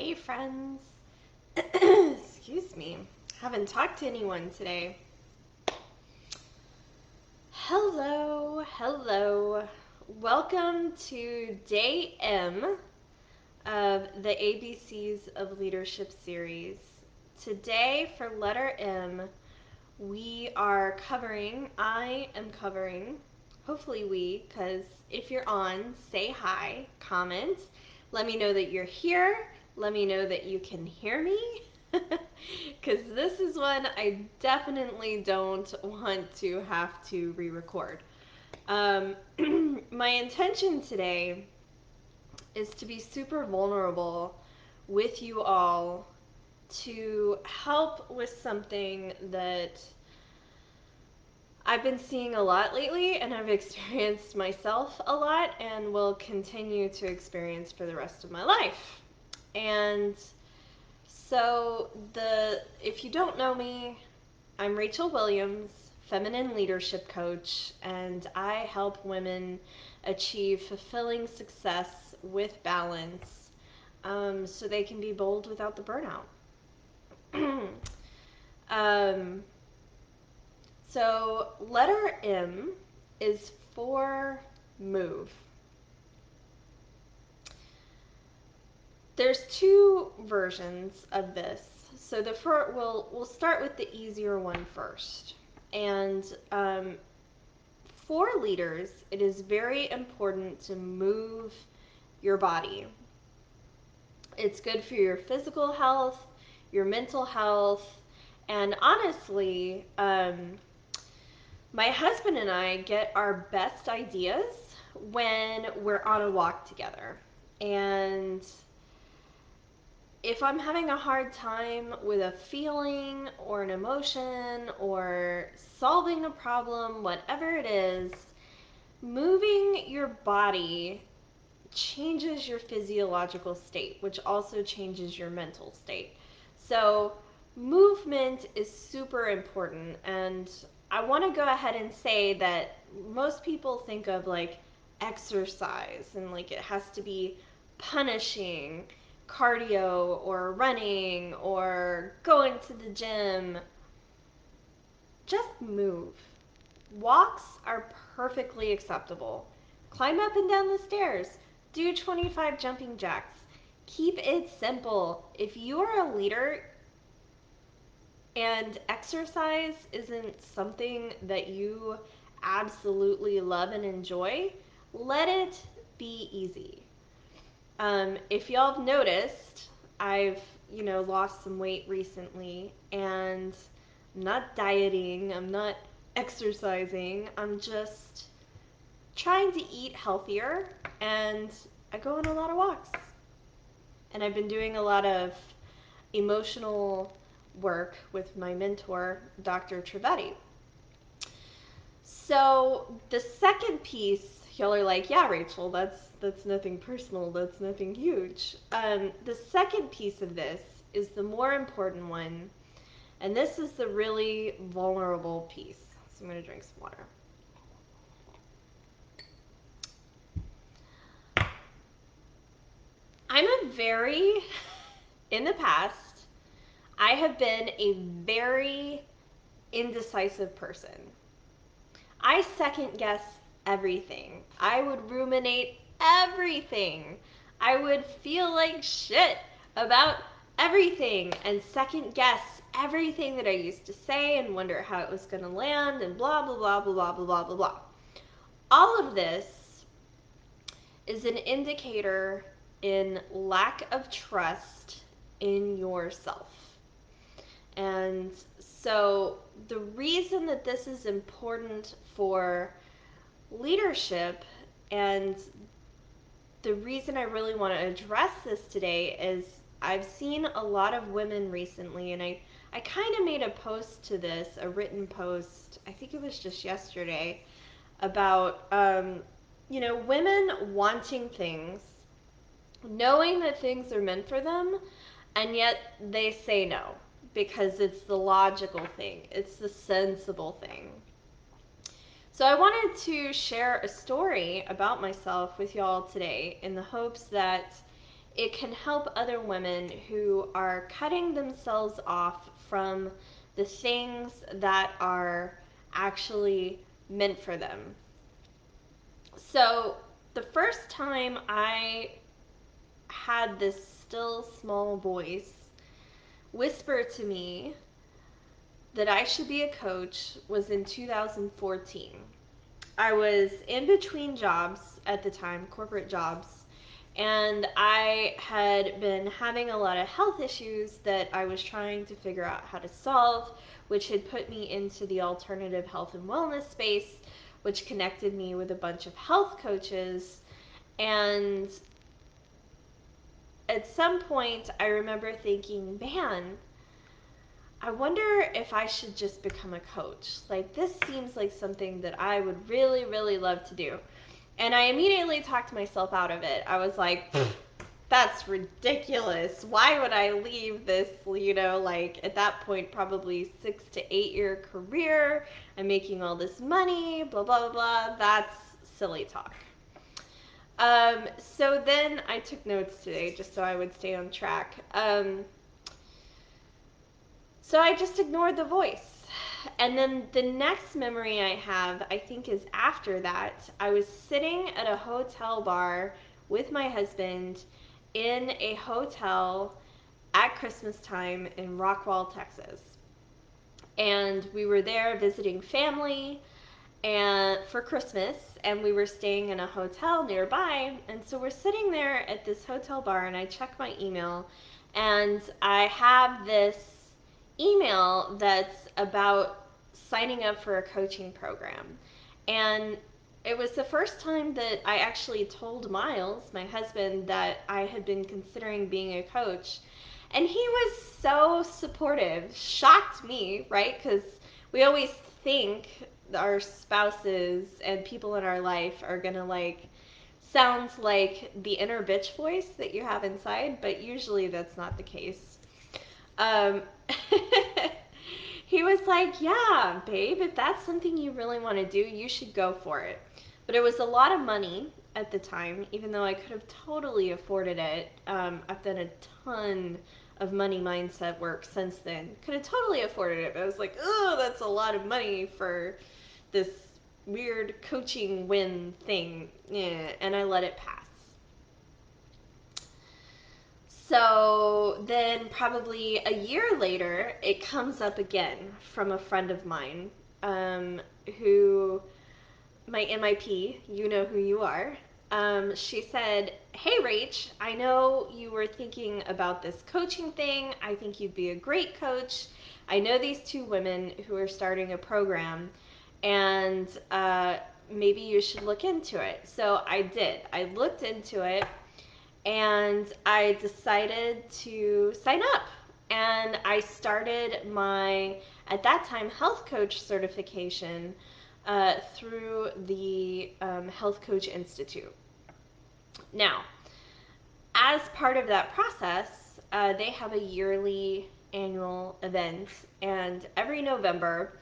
Hey friends. Excuse me. Haven't talked to anyone today. Hello. Welcome to day M of the ABCs of Leadership series. Today for letter M, I am covering, hopefully because if you're on, say hi, comment, let me know that you're here, let me know that you can hear me, because this is one I definitely don't want to have to re-record. My intention today is to be super vulnerable with you all to help with something that I've been seeing a lot lately and I've experienced myself a lot and will continue to experience for the rest of my life. And so if you don't know me, I'm Rachel Williams, feminine leadership coach, and I help women achieve fulfilling success with balance, so they can be bold without the burnout. So letter M is for move. There's two versions of this. So we'll start with the easier one first. And for leaders, it is very important to move your body. It's good for your physical health, your mental health, and honestly, my husband and I get our best ideas when we're on a walk together. And if I'm having a hard time with a feeling or an emotion or solving a problem, whatever it is, moving your body changes your physiological state, which also changes your mental state. So movement is super important, and I want to go ahead and say that most people think of like exercise and like it has to be punishing cardio or running or going to the gym. Just move. Walks are perfectly acceptable. Climb up and down the stairs. Do 25 jumping jacks. Keep it simple. If you're a leader and exercise isn't something that you absolutely love and enjoy, let it be easy. If y'all have noticed, I've, lost some weight recently, and I'm not dieting, I'm not exercising, I'm just trying to eat healthier, and I go on a lot of walks. And I've been doing a lot of emotional work with my mentor, Dr. Trivedi. So the second piece, y'all are like, yeah, Rachel, that's nothing personal, that's nothing huge. The second piece of this is the more important one, and this is the really vulnerable piece. So I'm going to drink some water. In the past, I have been a very indecisive person. I second guess everything. I would ruminate everything. I would feel like shit about everything and second guess everything that I used to say and wonder how it was going to land and blah, blah, blah, blah, blah, blah, blah, blah, blah. All of this is an indicator in lack of trust in yourself. And so the reason that this is important for leadership, and the reason I really want to address this today, is I've seen a lot of women recently, and I kind of made a post to this, a written post, I think it was just yesterday, about, women wanting things, knowing that things are meant for them, and yet they say no because it's the logical thing, it's the sensible thing. So I wanted to share a story about myself with y'all today in the hopes that it can help other women who are cutting themselves off from the things that are actually meant for them. So, the first time I had this still small voice whisper to me that I should be a coach was in 2014. I was in between jobs at the time, corporate jobs, and I had been having a lot of health issues that I was trying to figure out how to solve, which had put me into the alternative health and wellness space, which connected me with a bunch of health coaches. And at some point, I remember thinking, man, I wonder if I should just become a coach. Like, this seems like something that I would really, really love to do. And I immediately talked myself out of it. I was like, that's ridiculous. Why would I leave this, like at that point, probably 6 to 8 year career? I'm making all this money, blah, blah, blah, blah. That's silly talk. So then I took notes today just so I would stay on track. So I just ignored the voice. And then the next memory I have, I think, is after that. I was sitting at a hotel bar with my husband in a hotel at Christmas time in Rockwall, Texas. And we were there visiting family and for Christmas, and we were staying in a hotel nearby. And so we're sitting there at this hotel bar, and I check my email, and I have this email that's about signing up for a coaching program. And it was the first time that I actually told Miles, my husband, that I had been considering being a coach. And he was so supportive, shocked me, right? Because we always think our spouses and people in our life are gonna sounds like the inner bitch voice that you have inside, but usually that's not the case. Um, he was like, yeah, babe, if that's something you really want to do, you should go for it. But it was a lot of money at the time, even though I could have totally afforded it. I've done a ton of money mindset work since then. Could have totally afforded it, but I was like, oh, that's a lot of money for this weird coaching win thing. Yeah, and I let it pass. So then, probably a year later, it comes up again from a friend of mine who, my MIP, you know who you are. She said, hey, Rach, I know you were thinking about this coaching thing. I think you'd be a great coach. I know these two women who are starting a program, and maybe you should look into it. So I did. I looked into it, and I decided to sign up. And I started my, at that time, health coach certification through the Health Coach Institute. Now, as part of that process, they have a yearly annual event, and every November,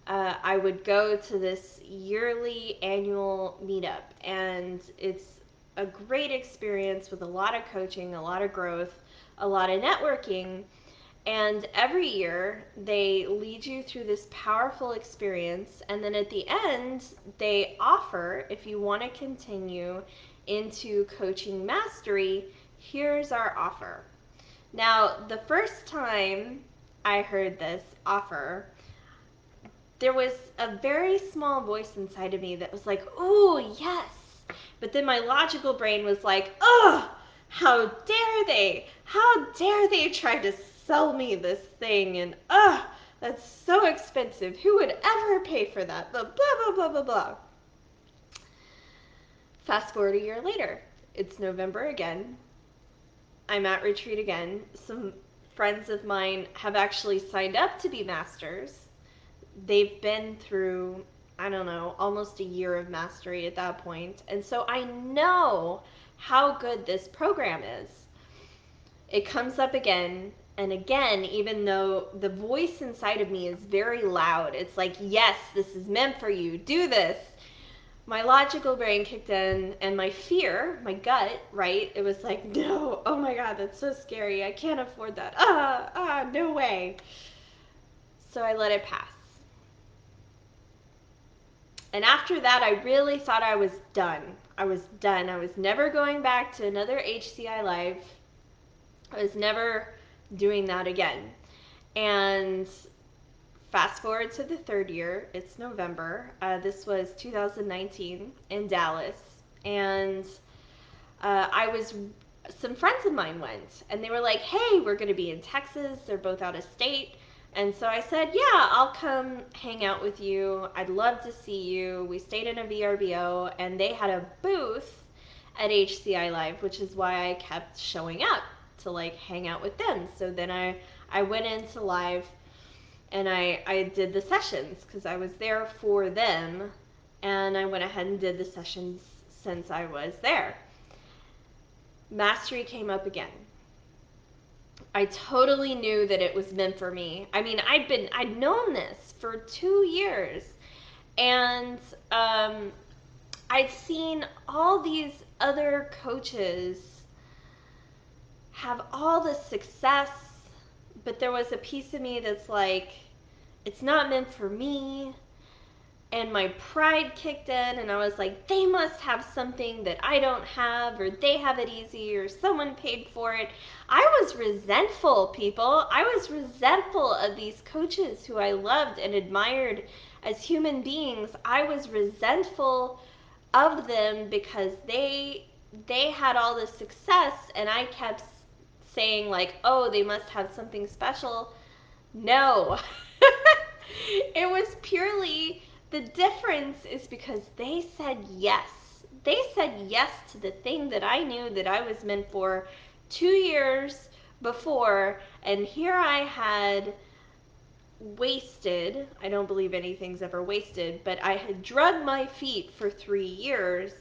I would go to this yearly annual meetup, and it's a great experience with a lot of coaching, a lot of growth, a lot of networking. And every year they lead you through this powerful experience, and then at the end they offer, if you want to continue into coaching mastery, here's our offer. Now, the first time I heard this offer, there was a very small voice inside of me that was like, ooh, yes. But then my logical brain was like, ugh, how dare they? How dare they try to sell me this thing? And ugh, that's so expensive. Who would ever pay for that? Blah, blah, blah, blah, blah. Fast forward a year later. It's November again. I'm at retreat again. Some friends of mine have actually signed up to be masters. They've been through, I don't know, almost a year of mastery at that point. And so I know how good this program is. It comes up again and again, even though the voice inside of me is very loud. It's like, yes, this is meant for you. Do this. my logical brain kicked in, and my fear, my gut, right? It was like, no, oh my God, that's so scary. I can't afford that. No way. So I let it pass. And after that, I really thought I was done. I was done. I was never going back to another HCI Live. I was never doing that again. And fast forward to the third year, it's November. This was 2019 in Dallas. And some friends of mine went, and they were like, hey, we're going to be in Texas. They're both out of state. And so I said, yeah, I'll come hang out with you. I'd love to see you. We stayed in a VRBO, and they had a booth at HCI Live, which is why I kept showing up to like hang out with them. So then I went into live, and I did the sessions because I was there for them, and I went ahead and did the sessions since I was there. Mastery came up again. I totally knew that it was meant for me. I mean, I'd known this for 2 years, and I'd seen all these other coaches have all the success, but there was a piece of me that's like, it's not meant for me. And my pride kicked in, and I was like, they must have something that I don't have, or they have it easy, or someone paid for it. I was resentful, people. I was resentful of these coaches who I loved and admired as human beings. I was resentful of them because they had all this success, and I kept saying like, oh, they must have something special. No. It was purely, the difference is because they said yes. They said yes to the thing that I knew that I was meant for 2 years before, and here I had wasted, I don't believe anything's ever wasted, but I had drugged my feet for 3 years.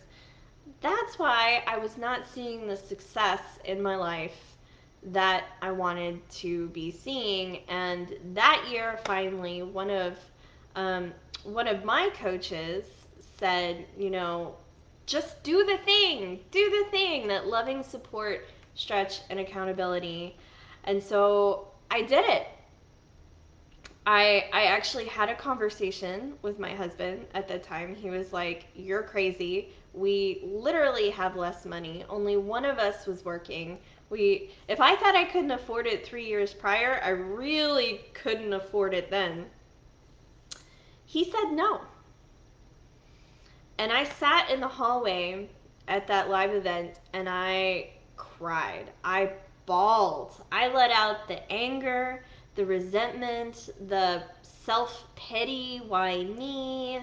That's why I was not seeing the success in my life that I wanted to be seeing. And that year, finally, one of my coaches said, you know, just do the thing, that loving support, stretch, and accountability. And so I did it. I actually had a conversation with my husband at the time. He was like, you're crazy. We literally have less money. Only one of us was working. If I thought I couldn't afford it 3 years prior, I really couldn't afford it then. He said no. And I sat in the hallway at that live event, and I cried. I bawled. I let out the anger, the resentment, the self-pity, why me?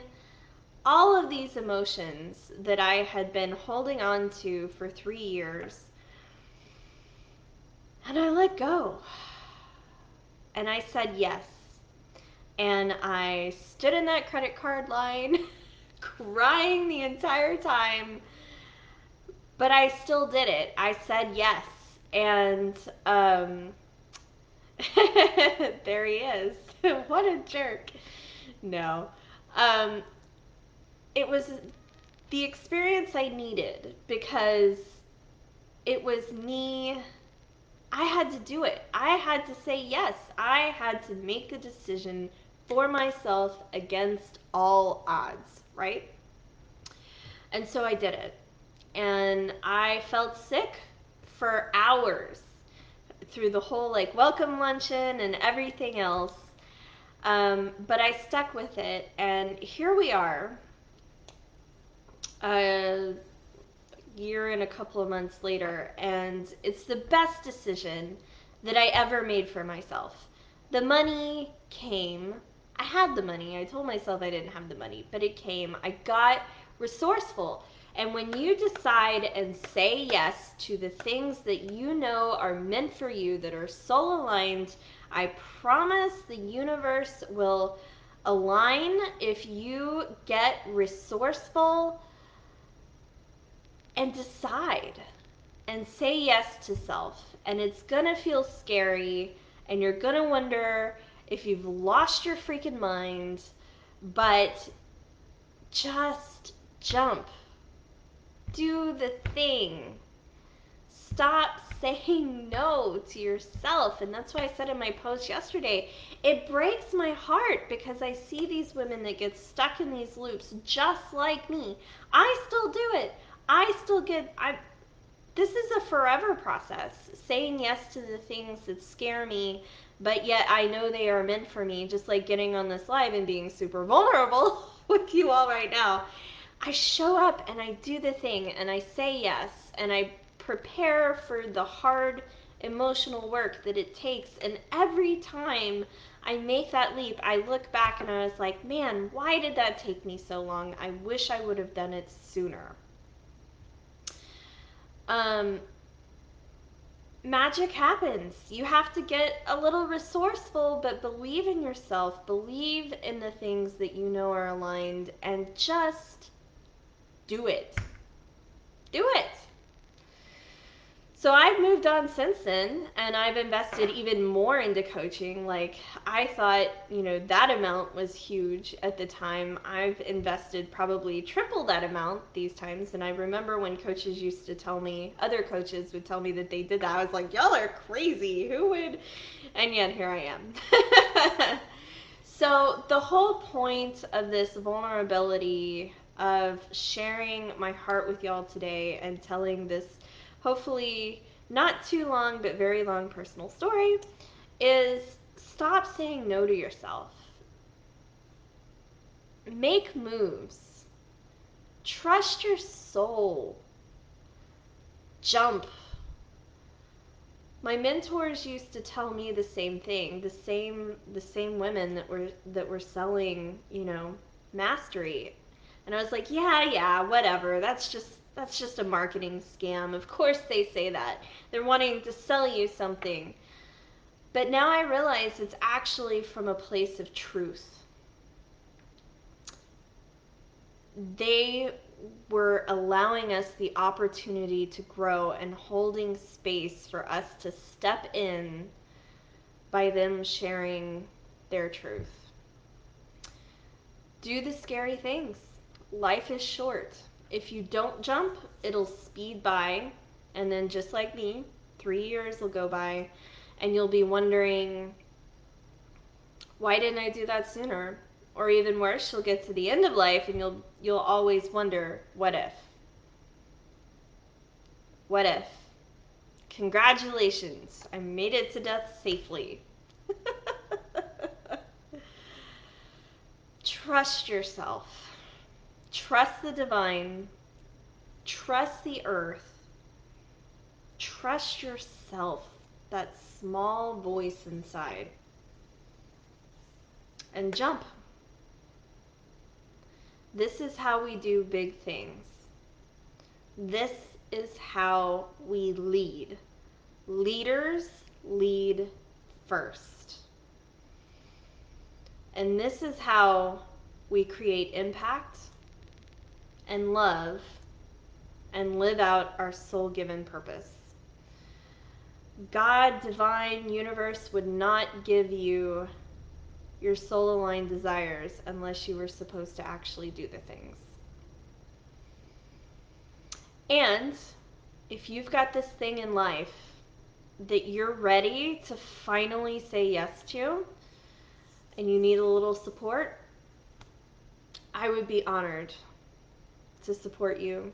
All of these emotions that I had been holding on to for 3 years. And I let go. And I said yes. And I stood in that credit card line crying the entire time, but I still did it. I said yes. And there he is. What a jerk. No. Um, it was the experience I needed because it was me. I had to do it. I had to say yes. I had to make a decision for myself against all odds, right? And so I did it. And I felt sick for hours through the whole like welcome luncheon and everything else. But I stuck with it, and here we are, a year and a couple of months later, and it's the best decision that I ever made for myself. The money came. I had the money. I told myself I didn't have the money, but it came. I got resourceful. And when you decide and say yes to the things that you know are meant for you, that are soul aligned, I promise the universe will align if you get resourceful and decide and say yes to self. And it's gonna feel scary, and you're gonna wonder if you've lost your freaking mind, but just Jump. Do the thing. Stop saying no to yourself. And that's why I said in my post yesterday, it breaks my heart because I see these women that get stuck in these loops just like me. I still do it. This is a forever process. Saying yes to the things that scare me, but yet I know they are meant for me, just like getting on this live and being super vulnerable with you all right now. I show up and I do the thing and I say yes and I prepare for the hard emotional work that it takes. And every time I make that leap, I look back and I was like, man, why did that take me so long? I wish I would have done it sooner. Magic happens. You have to get a little resourceful, but believe in yourself. Believe in the things that you know are aligned and just do it. Do it. So I've moved on since then and I've invested even more into coaching. Like I thought, that amount was huge at the time. I've invested probably triple that amount these times. And I remember when coaches used to tell me, other coaches would tell me that they did that. I was like, y'all are crazy. Who would? And yet here I am. So the whole point of this vulnerability of sharing my heart with y'all today and telling this hopefully not too long but very long personal story is stop saying no to yourself. Make moves. Trust your soul. Jump. My mentors used to tell me the same thing, the same women that were selling, mastery. And I was like, yeah, whatever. That's just a marketing scam. Of course they say that. They're wanting to sell you something. But now I realize it's actually from a place of truth. They were allowing us the opportunity to grow and holding space for us to step in by them sharing their truth. Do the scary things. Life is short. If you don't jump, it'll speed by, and then just like me, 3 years will go by, and you'll be wondering, why didn't I do that sooner? Or even worse, you'll get to the end of life and you'll always wonder, what if? What if? Congratulations, I made it to death safely. Trust yourself. Trust the divine. Trust the earth. Trust yourself, that small voice inside. And jump. This is how we do big things. This is how we lead. Leaders lead first. And this is how we create impact and love and live out our soul-given purpose. God, divine, universe would not give you your soul-aligned desires unless you were supposed to actually do the things. And if you've got this thing in life that you're ready to finally say yes to, and you need a little support, I would be honored to support you.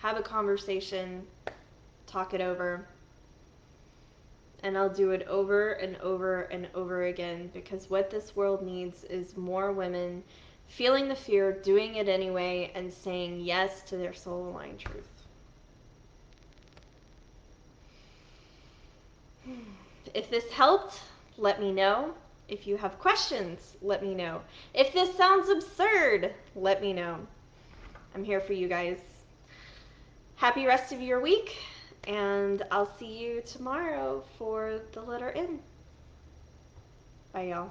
Have a conversation, talk it over, and I'll do it over and over and over again, because what this world needs is more women feeling the fear, doing it anyway, and saying yes to their soul-aligned truth. If this helped, let me know. If you have questions, let me know. If this sounds absurd, let me know. I'm here for you guys. Happy rest of your week, and I'll see you tomorrow for the letter N. Bye, y'all.